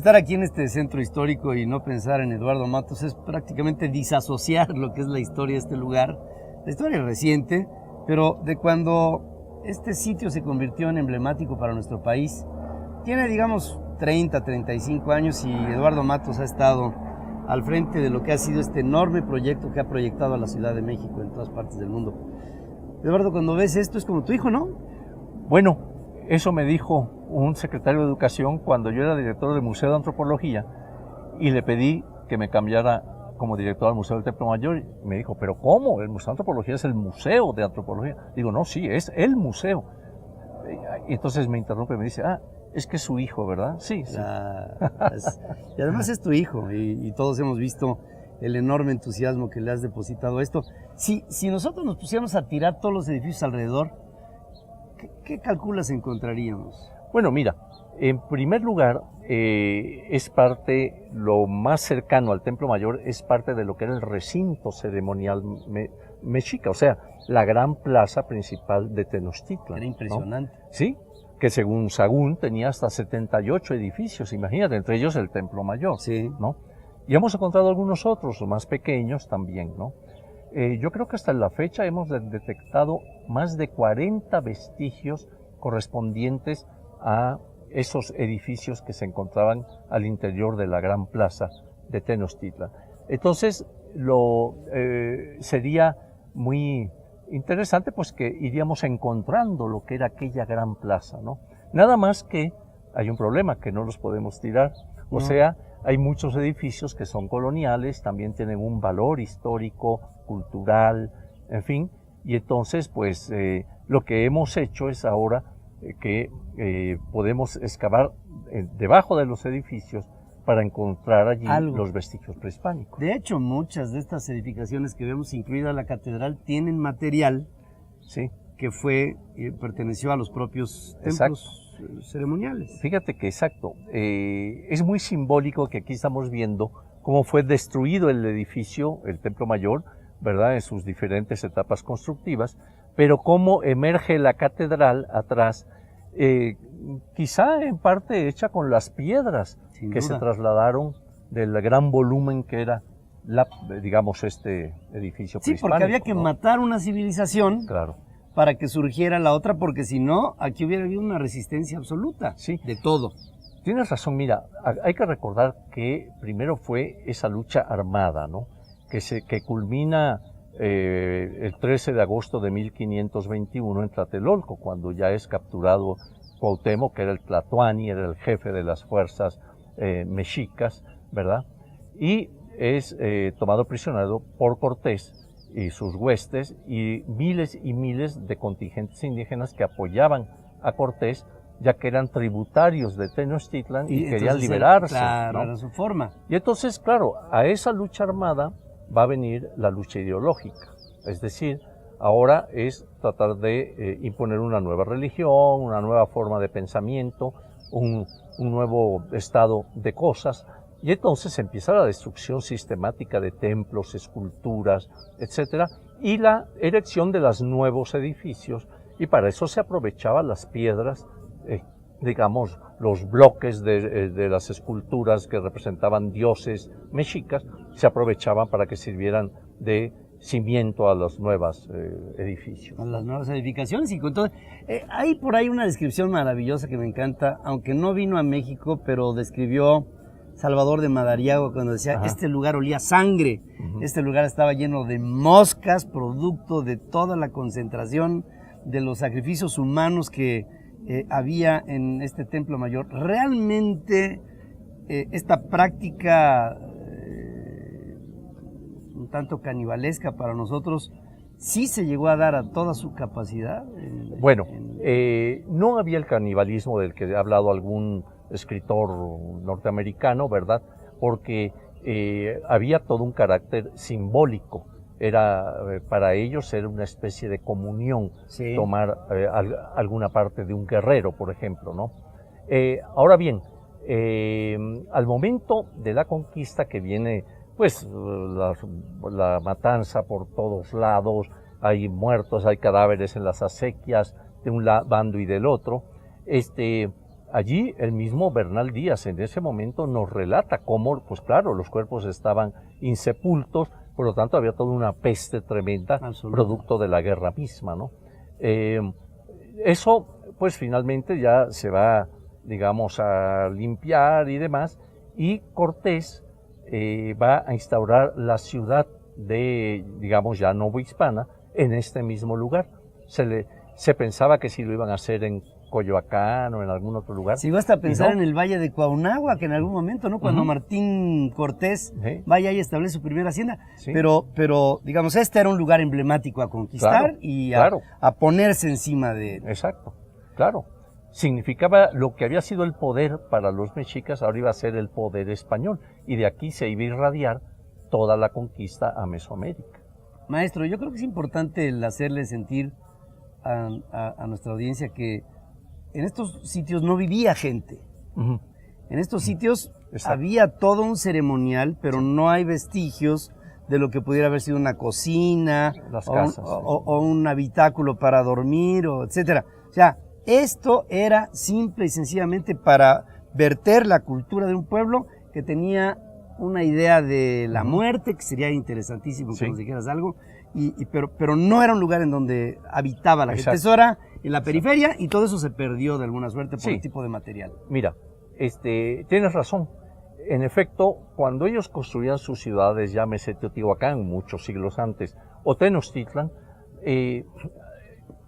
Estar aquí en este centro histórico y no pensar en Eduardo Matos es prácticamente disasociar lo que es la historia de este lugar. La historia es reciente, pero de cuando este sitio se convirtió en emblemático para nuestro país. Tiene, digamos, 30, 35 años y Eduardo Matos ha estado al frente de lo que ha sido este enorme proyecto que ha proyectado a la Ciudad de México en todas partes del mundo. Eduardo, cuando ves esto es como tu hijo, ¿no? Bueno, eso me dijo un secretario de Educación cuando yo era director del Museo de Antropología y le pedí que me cambiara como director al Museo del Templo Mayor. Y me dijo, ¿pero cómo? El Museo de Antropología es el Museo de Antropología. Digo, no, sí, es el museo. Y entonces me interrumpe y me dice, es que es su hijo, ¿verdad? Sí, sí. Y además es tu hijo y todos hemos visto el enorme entusiasmo que le has depositado a esto. Si nosotros nos pusiéramos a tirar todos los edificios alrededor, ¿qué calculas encontraríamos? Bueno, mira, en primer lugar, es parte, lo más cercano al Templo Mayor, es parte de lo que era el recinto ceremonial mexica, o sea, la gran plaza principal de Tenochtitlan. Era impresionante. ¿No? Sí, que según Sahagún tenía hasta 78 edificios, imagínate, entre ellos el Templo Mayor. Sí. ¿No? Y hemos encontrado algunos otros, más pequeños también, ¿no? Yo creo que hasta la fecha hemos detectado más de 40 vestigios correspondientes a esos edificios que se encontraban al interior de la gran plaza de Tenochtitlan. Entonces, sería muy interesante pues que iríamos encontrando lo que era aquella gran plaza, ¿no? Nada más que hay un problema, que no los podemos tirar, o sea, hay muchos edificios que son coloniales, también tienen un valor histórico, cultural, en fin, y entonces pues lo que hemos hecho es ahora que podemos excavar debajo de los edificios para encontrar allí los vestigios prehispánicos. De hecho, muchas de estas edificaciones que vemos, incluida la catedral, tienen material que perteneció a los propios templos ceremoniales. Fíjate que exacto, es muy simbólico que aquí estamos viendo cómo fue destruido el edificio, el Templo Mayor, ¿verdad?, en sus diferentes etapas constructivas, pero cómo emerge la catedral atrás, quizá en parte hecha con las piedras que se trasladaron del gran volumen que era, digamos, este edificio prehispánico. Sí, porque había que matar una civilización para que surgiera la otra, porque si no, aquí hubiera habido una resistencia absoluta de todo. Tienes razón, mira, hay que recordar que primero fue esa lucha armada, ¿no?, que culmina el 13 de agosto de 1521 en Tlatelolco, cuando ya es capturado Cuauhtémoc, que era el Tlatoani, era el jefe de las fuerzas mexicas, ¿verdad? Y es tomado prisionero por Cortés y sus huestes y miles de contingentes indígenas que apoyaban a Cortés, ya que eran tributarios de Tenochtitlan y querían liberarse. Claro, ¿no? era su forma. Y entonces, claro, a esa lucha armada va a venir la lucha ideológica, es decir, ahora es tratar de imponer una nueva religión, una nueva forma de pensamiento, un nuevo estado de cosas, y entonces empieza la destrucción sistemática de templos, esculturas, etcétera, y la erección de los nuevos edificios, y para eso se aprovechaban las piedras, digamos, los bloques de las esculturas que representaban dioses mexicas, se aprovechaban para que sirvieran de cimiento a los nuevos edificios. A las nuevas edificaciones. Y con todo, hay por ahí una descripción maravillosa que me encanta, aunque no vino a México, pero describió Salvador de Madariago cuando decía, este lugar olía a sangre, este lugar estaba lleno de moscas, producto de toda la concentración de los sacrificios humanos que había en este Templo Mayor. Realmente esta práctica un tanto canibalesca para nosotros, ¿sí se llegó a dar a toda su capacidad? Bueno, no había el canibalismo del que ha hablado algún escritor norteamericano, ¿verdad? Porque había todo un carácter simbólico. Para ellos era una especie de comunión, tomar alguna parte de un guerrero, por ejemplo, ¿no? Ahora bien, al momento de la conquista, que viene pues la matanza por todos lados, hay muertos, hay cadáveres en las acequias de un bando y del otro, allí el mismo Bernal Díaz en ese momento nos relata cómo, pues claro, los cuerpos estaban insepultos, por lo tanto había toda una peste tremenda, producto de la guerra misma, ¿no? Eso, pues finalmente ya se va, digamos, a limpiar y demás, y Cortés va a instaurar la ciudad de, digamos, ya novohispana en este mismo lugar. Se pensaba que si lo iban a hacer en Coyoacán o en algún otro lugar. Se iba hasta a pensar en el Valle de Cuauhnáhuac, que en algún momento, ¿no? Cuando Martín Cortés vaya y establece su primera hacienda. Sí. Pero, digamos, este era un lugar emblemático a conquistar y a ponerse encima de él. Exacto, claro. Significaba lo que había sido el poder para los mexicas, ahora iba a ser el poder español. Y de aquí se iba a irradiar toda la conquista a Mesoamérica. Maestro, yo creo que es importante el hacerle sentir a nuestra audiencia que en estos sitios no vivía gente. En estos sitios había todo un ceremonial, pero no hay vestigios de lo que pudiera haber sido una cocina, o un habitáculo para dormir, etcétera. O sea, esto era simple y sencillamente para verter la cultura de un pueblo que tenía una idea de la muerte, que sería interesantísimo que nos dijeras algo, pero no era un lugar en donde habitaba la gente. Eso era en la periferia y todo eso se perdió de alguna suerte por el tipo de material. Mira, tienes razón. En efecto, cuando ellos construían sus ciudades, llámese Teotihuacán, muchos siglos antes, o Tenochtitlan,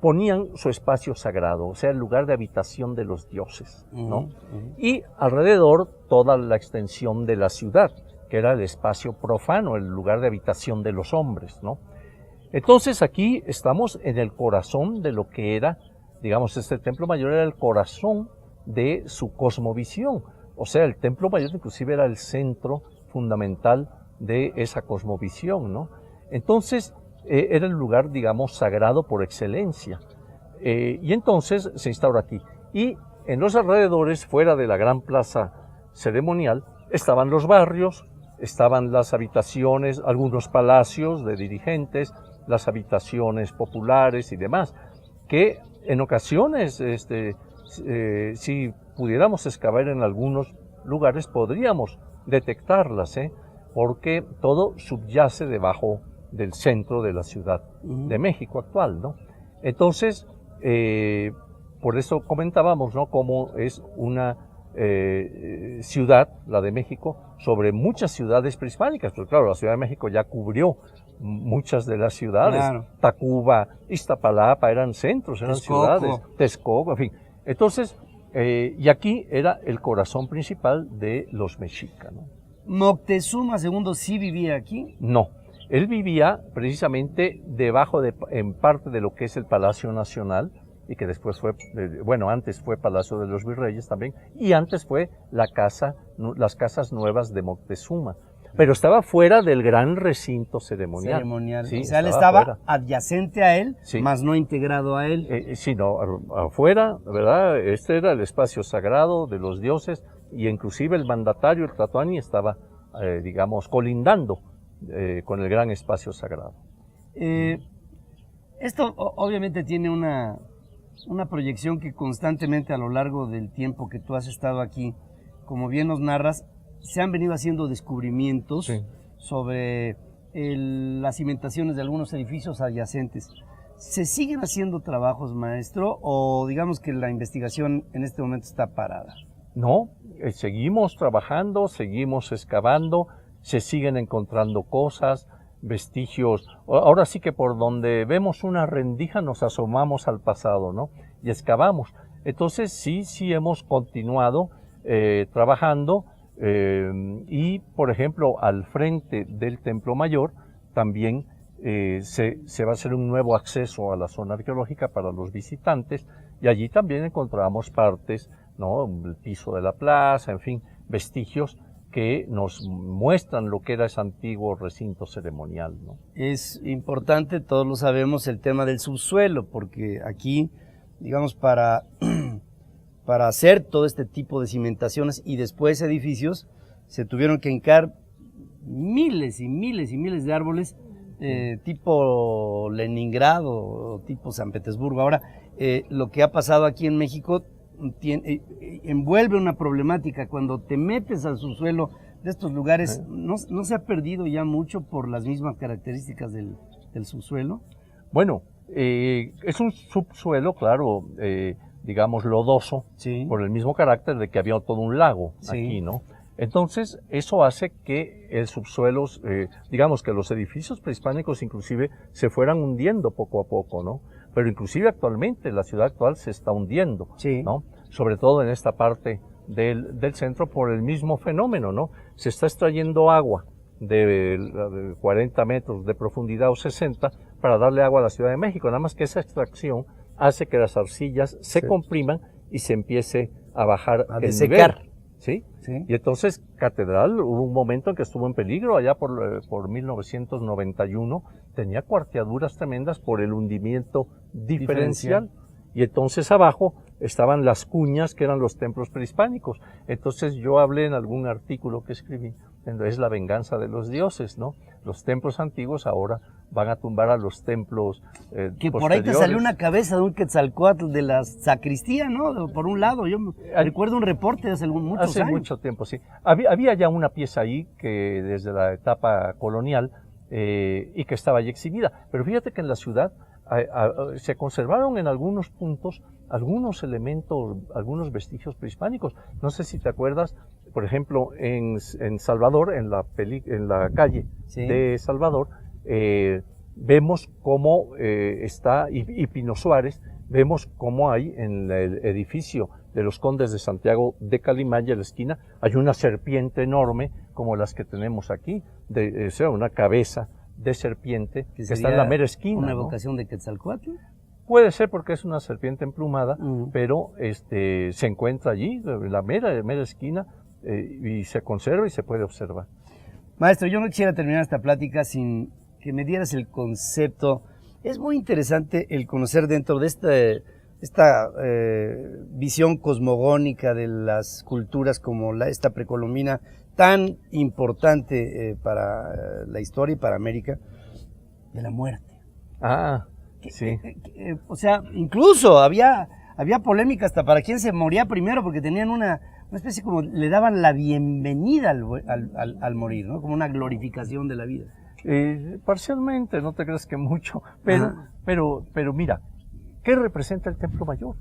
ponían su espacio sagrado, o sea, el lugar de habitación de los dioses, ¿no? Y alrededor toda la extensión de la ciudad, que era el espacio profano, el lugar de habitación de los hombres, ¿no? Entonces aquí estamos en el corazón de lo que era, digamos, este templo mayor era el corazón de su cosmovisión, o sea, el templo mayor inclusive era el centro fundamental de esa cosmovisión, ¿no? Entonces, era el lugar, digamos, sagrado por excelencia. Y entonces se instaura aquí. Y en los alrededores, fuera de la gran plaza ceremonial, estaban los barrios, estaban las habitaciones, algunos palacios de dirigentes, las habitaciones populares y demás, que en ocasiones, si pudiéramos excavar en algunos lugares, podríamos detectarlas, porque todo subyace debajo del centro de la Ciudad de México actual, ¿no? Entonces, por eso comentábamos, ¿no?, cómo es una ciudad, la de México, sobre muchas ciudades prehispánicas, pero claro, la Ciudad de México ya cubrió muchas de las ciudades, Tacuba, Iztapalapa, eran centros, eran ciudades, Texcoco, en fin. Entonces, y aquí era el corazón principal de los mexicas, ¿no? ¿¿Moctezuma II sí vivía aquí? No. Él vivía precisamente debajo en parte de lo que es el Palacio Nacional, y que después fue, bueno, antes fue Palacio de los Virreyes también, y antes fue las casas nuevas de Moctezuma. Pero estaba fuera del gran recinto ceremonial. Sí, o sea, él estaba adyacente a él, más no integrado a él. Sí, no, afuera, ¿verdad? Este era el espacio sagrado de los dioses, y inclusive el mandatario, el Tlatoani, estaba, digamos, colindando con el gran espacio sagrado. Esto obviamente tiene una proyección que constantemente a lo largo del tiempo que tú has estado aquí, como bien nos narras, se han venido haciendo descubrimientos sobre las cimentaciones de algunos edificios adyacentes. ¿Se siguen haciendo trabajos, maestro, o digamos que la investigación en este momento está parada? No, seguimos trabajando, seguimos excavando, se siguen encontrando cosas, vestigios. Ahora sí que por donde vemos una rendija nos asomamos al pasado, ¿no? Y excavamos. Entonces sí hemos continuado trabajando y, por ejemplo, al frente del Templo Mayor también se va a hacer un nuevo acceso a la zona arqueológica para los visitantes, y allí también encontramos partes, ¿no? El piso de la plaza, en fin, vestigios que nos muestran lo que era ese antiguo recinto ceremonial, ¿no? Es importante, todos lo sabemos, el tema del subsuelo, porque aquí, digamos, para hacer todo este tipo de cimentaciones y después edificios, se tuvieron que hincar miles y miles y miles de árboles, tipo Leningrado o tipo San Petersburgo. Ahora, lo que ha pasado aquí en México envuelve una problemática. Cuando te metes al subsuelo de estos lugares, ¿no se ha perdido ya mucho por las mismas características del subsuelo? Bueno, es un subsuelo, claro, digamos lodoso, Sí. por el mismo carácter de que había todo un lago Sí. aquí, ¿no? Entonces, eso hace que el subsuelo, digamos que los edificios prehispánicos inclusive se fueran hundiendo poco a poco, ¿no? Pero inclusive actualmente, la ciudad actual se está hundiendo, Sí. ¿no? Sobre todo en esta parte del centro por el mismo fenómeno, ¿no? Se está extrayendo agua de 40 metros de profundidad o 60 para darle agua a la Ciudad de México, nada más que esa extracción hace que las arcillas se compriman y se empiece a bajar A el desecar. nivel, ¿sí? Sí. Y entonces Catedral hubo un momento en que estuvo en peligro, allá por 1991, tenía cuarteaduras tremendas por el hundimiento diferencial. Y entonces abajo estaban las cuñas que eran los templos prehispánicos. Entonces yo hablé en algún artículo que escribí, es la venganza de los dioses, ¿no? Los templos antiguos ahora van a tumbar a los templos que por ahí te salió una cabeza de un Quetzalcóatl de la sacristía, ¿no? Por un lado, yo recuerdo un reporte de hace muchos años. Hace mucho tiempo, sí. Había ya una pieza ahí que desde la etapa colonial y que estaba ahí exhibida. Pero fíjate que en la ciudad se conservaron en algunos puntos algunos elementos, algunos vestigios prehispánicos. No sé si te acuerdas, por ejemplo, en Salvador, en la calle de Salvador, vemos cómo está, y Pino Suárez, vemos cómo hay en el edificio de los Condes de Santiago de Calimaya, en la esquina, hay una serpiente enorme, como las que tenemos aquí, o sea, una cabeza de serpiente que está en la mera esquina. ¿Una evocación de Quetzalcóatl? Puede ser porque es una serpiente emplumada, pero se encuentra allí, en la mera esquina, y se conserva y se puede observar. Maestro, yo no quisiera terminar esta plática sin que me dieras el concepto. Es muy interesante el conocer dentro de esta visión cosmogónica de las culturas como esta precolombina, tan importante para la historia y para América, de la muerte. Sí. O sea, incluso había polémica hasta para quién se moría primero, porque tenían una especie como, le daban la bienvenida al morir, ¿no? Como una glorificación de la vida. Parcialmente, no te creas que mucho, pero mira, ¿qué representa el Templo Mayor?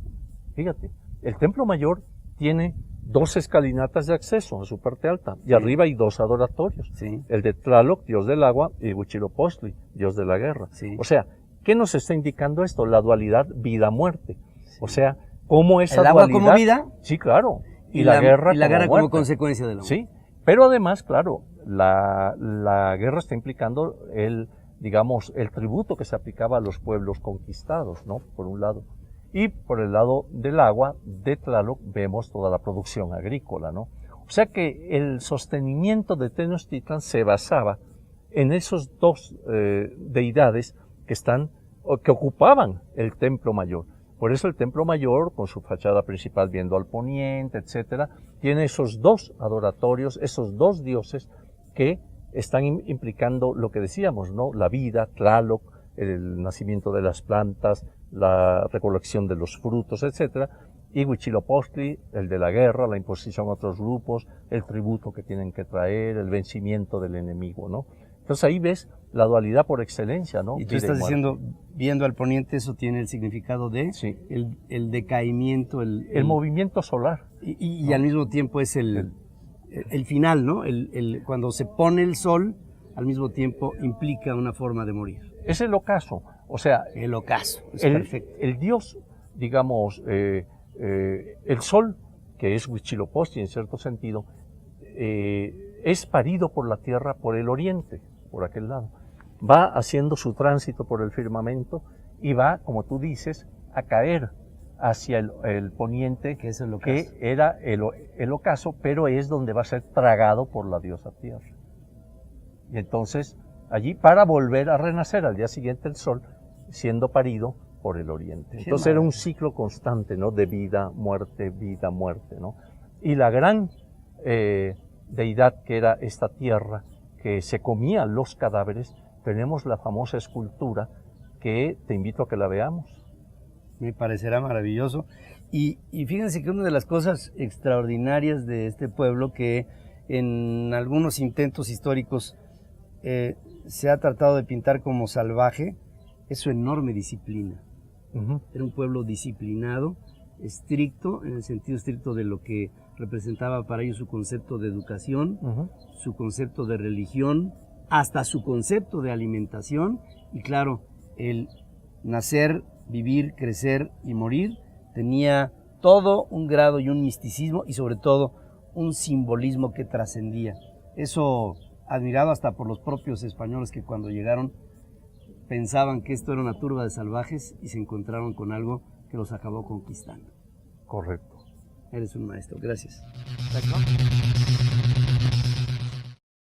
Fíjate, el Templo Mayor tiene 2 escalinatas de acceso a su parte alta, y arriba hay 2 adoratorios, el de Tlaloc, dios del agua, y Huitzilopochtli, dios de la guerra. O sea, ¿qué nos está indicando esto? La dualidad vida-muerte. O sea, ¿cómo esa dualidad? ¿El agua como vida? Sí, claro. Y la guerra como consecuencia de la muerte. Sí, pero además, claro, la guerra está implicando digamos, el tributo que se aplicaba a los pueblos conquistados, ¿no? Por un lado. Y por el lado del agua, de Tlaloc, vemos toda la producción agrícola, ¿no? O sea que el sostenimiento de Tenochtitlan se basaba en esos 2 deidades que ocupaban el Templo Mayor. Por eso el Templo Mayor, con su fachada principal viendo al poniente, etcétera, tiene esos 2 adoratorios, esos 2 dioses que están implicando lo que decíamos, ¿no? La vida, Tlaloc, el nacimiento de las plantas, la recolección de los frutos, etcétera, y Huitzilopochtli, el de la guerra, la imposición a otros grupos, el tributo que tienen que traer, el vencimiento del enemigo, ¿no? Entonces ahí ves la dualidad por excelencia, ¿no? Y tú estás diciendo, viendo al poniente, eso tiene el significado de el decaimiento, el movimiento solar. Y al mismo tiempo es el final, ¿no? Cuando se pone el sol, al mismo tiempo implica una forma de morir. Es el ocaso, o sea... El ocaso, es perfecto. El dios, digamos, el sol, que es Huitzilopochtli en cierto sentido, es parido por la tierra por el oriente, por aquel lado. Va haciendo su tránsito por el firmamento y va, como tú dices, a caer hacia el poniente, que era el ocaso, pero es donde va a ser tragado por la diosa tierra. Y entonces, allí, para volver a renacer al día siguiente el sol, siendo parido por el oriente. Entonces era un ciclo constante, ¿no? De vida, muerte, ¿no? Y la gran deidad que era esta tierra, que se comía los cadáveres, tenemos la famosa escultura que te invito a que la veamos. Me parecerá maravilloso. Y fíjense que una de las cosas extraordinarias de este pueblo, que en algunos intentos históricos se ha tratado de pintar como salvaje, es su enorme disciplina. Era un pueblo disciplinado, estricto, en el sentido estricto de lo que representaba para ellos su concepto de educación, su concepto de religión, hasta su concepto de alimentación, y claro, el nacer, vivir, crecer y morir tenía todo un grado y un misticismo y sobre todo un simbolismo que trascendía. Eso admirado hasta por los propios españoles, que cuando llegaron pensaban que esto era una turba de salvajes y se encontraron con algo que los acabó conquistando. Correcto. Eres un maestro, gracias. Gracias.